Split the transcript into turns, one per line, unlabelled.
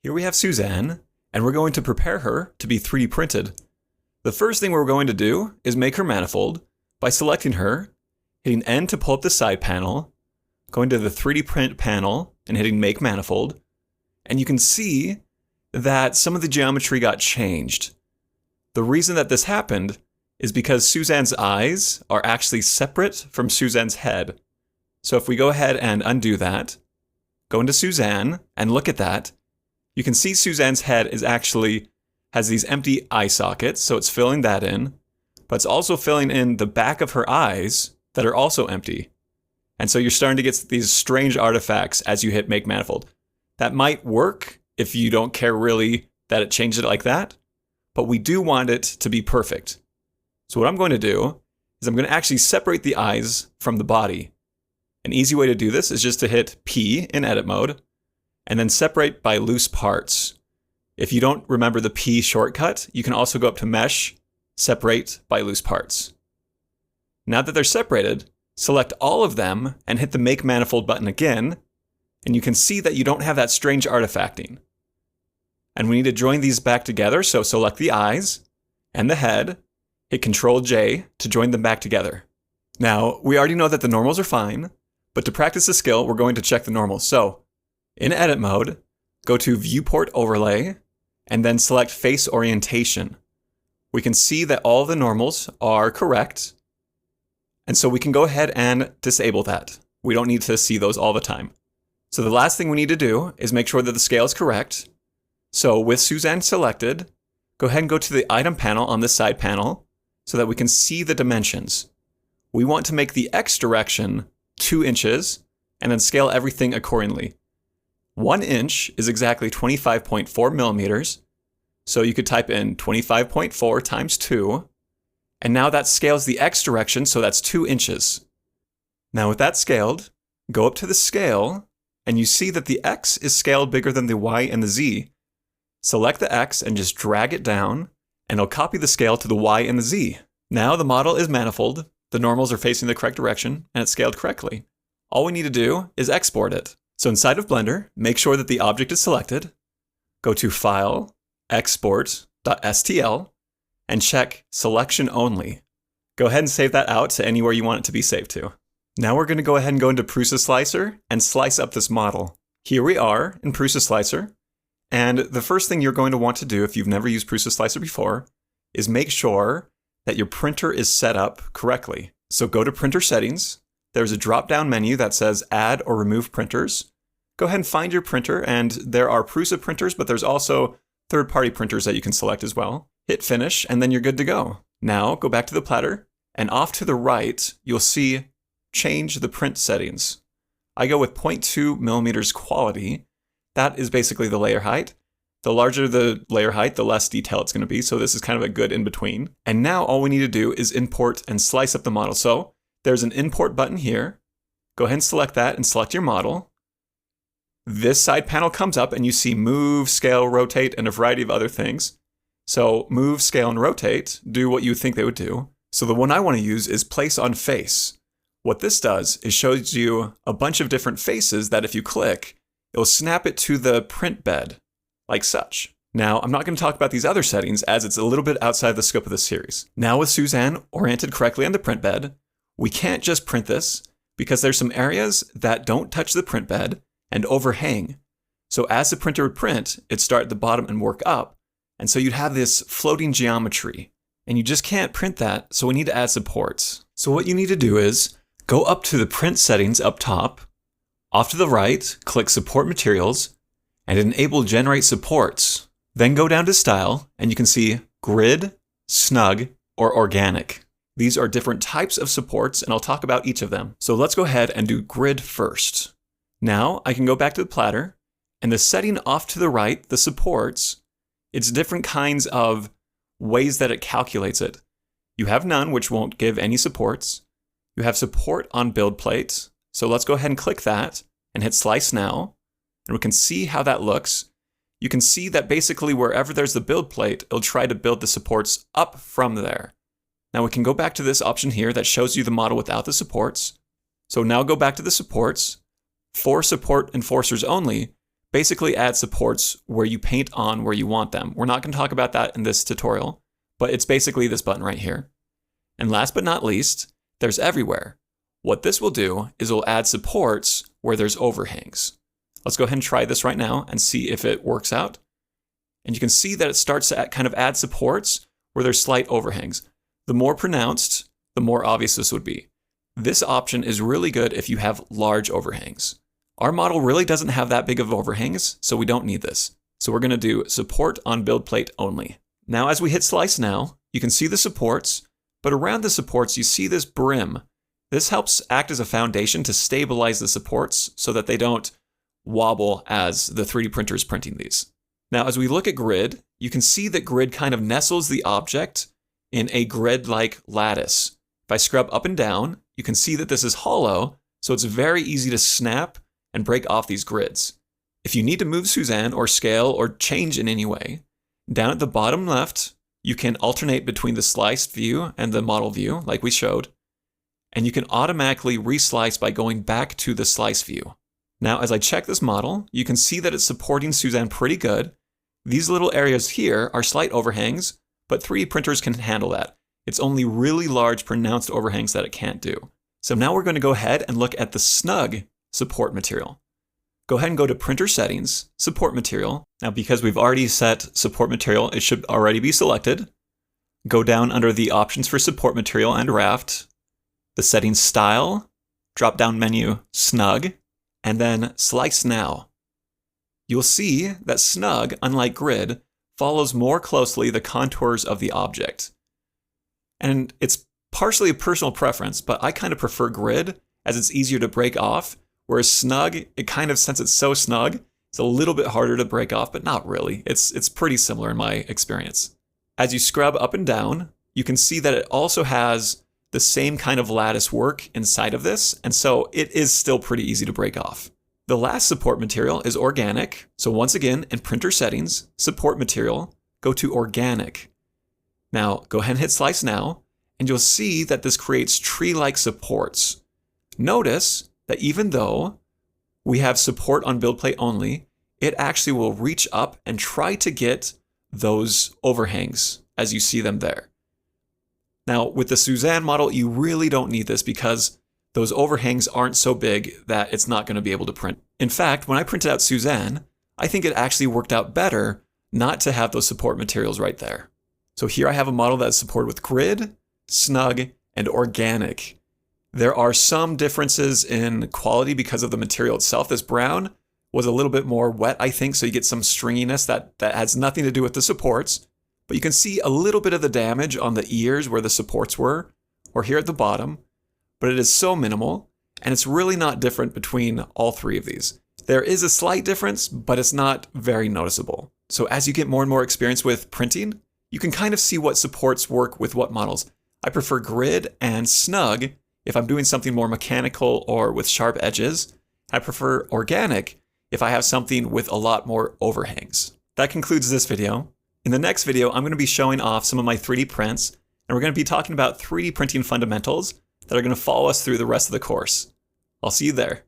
Here we have Suzanne, and we're going to prepare her to be 3D printed. The first thing we're going to do is make her manifold by selecting her, hitting N to pull up the side panel, going to the 3D print panel and hitting Make Manifold, and you can see that some of the geometry got changed. The reason that this happened is because Suzanne's eyes are actually separate from Suzanne's head. So if we go ahead and undo that, go into Suzanne and look at that, you can see Suzanne's head has these empty eye sockets, so it's filling that in, but it's also filling in the back of her eyes that are also empty. And so you're starting to get these strange artifacts as you hit Make Manifold. That might work if you don't care really that it changed it like that, but we do want it to be perfect. So what I'm going to do is I'm going to actually separate the eyes from the body. An easy way to do this is just to hit P in edit mode, and then separate by loose parts. If you don't remember the P shortcut, you can also go up to Mesh, Separate by Loose Parts. Now that they're separated, select all of them and hit the Make Manifold button again, and you can see that you don't have that strange artifacting. And we need to join these back together, so select the eyes and the head, hit Ctrl J to join them back together. Now, we already know that the normals are fine, but to practice the skill, we're going to check the normals. So, in edit mode, go to Viewport Overlay, and then select Face Orientation. We can see that all the normals are correct, and so we can go ahead and disable that. We don't need to see those all the time. So the last thing we need to do is make sure that the scale is correct. So with Suzanne selected, go ahead and go to the item panel on this side panel so that we can see the dimensions. We want to make the X direction 2 inches and then scale everything accordingly. 1 inch is exactly 25.4 millimeters. So you could type in 25.4 times 2. And now that scales the X direction, so that's 2 inches. Now with that scaled, go up to the scale, and you see that the X is scaled bigger than the Y and the Z. Select the X and just drag it down, and it'll copy the scale to the Y and the Z. Now the model is manifold, the normals are facing the correct direction, and it's scaled correctly. All we need to do is export it. So inside of Blender, make sure that the object is selected, go to File, Export.stl, and check Selection Only. Go ahead and save that out to anywhere you want it to be saved to. Now we're going to go ahead and go into PrusaSlicer and slice up this model. Here we are in PrusaSlicer, and the first thing you're going to want to do if you've never used PrusaSlicer before is make sure that your printer is set up correctly. So go to Printer Settings. There's a drop-down menu that says Add or Remove Printers. Go ahead and find your printer, and there are Prusa printers, but there's also third-party printers that you can select as well. Hit Finish, and then you're good to go. Now, go back to the platter, and off to the right, you'll see Change the Print Settings. I go with 0.2 millimeters quality. That is basically the layer height. The larger the layer height, the less detail it's going to be, so this is kind of a good in-between. And now all we need to do is import and slice up the model. So, there's an Import button here. Go ahead and select that and select your model. This side panel comes up and you see Move, Scale, Rotate, and a variety of other things. So Move, Scale, and Rotate do what you think they would do. So the one I want to use is Place on Face. What this does is shows you a bunch of different faces that if you click, it'll snap it to the print bed, like such. Now, I'm not going to talk about these other settings as it's a little bit outside the scope of this series. Now with Suzanne oriented correctly on the print bed, we can't just print this because there's some areas that don't touch the print bed and overhang. So as the printer would print, it'd start at the bottom and work up. And so you'd have this floating geometry. And you just can't print that, so we need to add supports. So what you need to do is go up to the print settings up top. Off to the right, click Support Materials, and enable Generate Supports. Then go down to Style, and you can see Grid, Snug, or Organic. These are different types of supports, and I'll talk about each of them. So let's go ahead and do Grid first. Now I can go back to the platter, and the setting off to the right, the supports, it's different kinds of ways that it calculates it. You have none, which won't give any supports. You have support on build plate. So let's go ahead and click that and hit Slice Now, and we can see how that looks. You can see that basically wherever there's the build plate, it'll try to build the supports up from there. Now we can go back to this option here that shows you the model without the supports. So now go back to the supports. For support enforcers only, basically add supports where you paint on where you want them. We're not going to talk about that in this tutorial, but it's basically this button right here. And last but not least, there's everywhere. What this will do is it'll add supports where there's overhangs. Let's go ahead and try this right now and see if it works out. And you can see that it starts to kind of add supports where there's slight overhangs. The more pronounced, the more obvious this would be. This option is really good if you have large overhangs. Our model really doesn't have that big of overhangs, so we don't need this. So we're going to do support on build plate only. Now as we hit slice now, you can see the supports, but around the supports you see this brim. This helps act as a foundation to stabilize the supports so that they don't wobble as the 3D printer is printing these. Now as we look at grid, you can see that grid kind of nestles the object in a grid-like lattice. If I scrub up and down, you can see that this is hollow, so it's very easy to snap and break off these grids. If you need to move Suzanne or scale or change in any way, down at the bottom left, you can alternate between the sliced view and the model view, like we showed, and you can automatically reslice by going back to the slice view. Now, as I check this model, you can see that it's supporting Suzanne pretty good. These little areas here are slight overhangs, but 3D printers can handle that. It's only really large, pronounced overhangs that it can't do. So now we're going to go ahead and look at the snug support material. Go ahead and go to Printer Settings, Support Material. Now because we've already set support material, it should already be selected. Go down under the options for support material and raft, the settings style, drop down menu snug, and then slice now. You'll see that snug, unlike grid, follows more closely the contours of the object. And it's partially a personal preference, but I kind of prefer grid as it's easier to break off. Whereas snug, it kind of, since it's so snug, it's a little bit harder to break off, but not really. It's pretty similar in my experience. As you scrub up and down, you can see that it also has the same kind of lattice work inside of this, and so it is still pretty easy to break off. The last support material is organic. So once again, in Printer Settings, Support Material, go to Organic. Now, go ahead and hit Slice now, and you'll see that this creates tree-like supports. Notice that even though we have support on build plate only, it actually will reach up and try to get those overhangs as you see them there. Now, with the Suzanne model, you really don't need this because those overhangs aren't so big that it's not going to be able to print. In fact, when I printed out Suzanne, I think it actually worked out better not to have those support materials right there. So here I have a model that's supported with grid, snug, and organic. There are some differences in quality because of the material itself. This brown was a little bit more wet, I think, so you get some stringiness that has nothing to do with the supports. But you can see a little bit of the damage on the ears where the supports were, or here at the bottom. But it is so minimal, and it's really not different between all three of these. There is a slight difference, but it's not very noticeable. So as you get more and more experience with printing, you can kind of see what supports work with what models. I prefer grid and snug if I'm doing something more mechanical or with sharp edges. I prefer organic if I have something with a lot more overhangs. That concludes this video. In the next video, I'm going to be showing off some of my 3D prints, and we're going to be talking about 3D printing fundamentals that are going to follow us through the rest of the course. I'll see you there.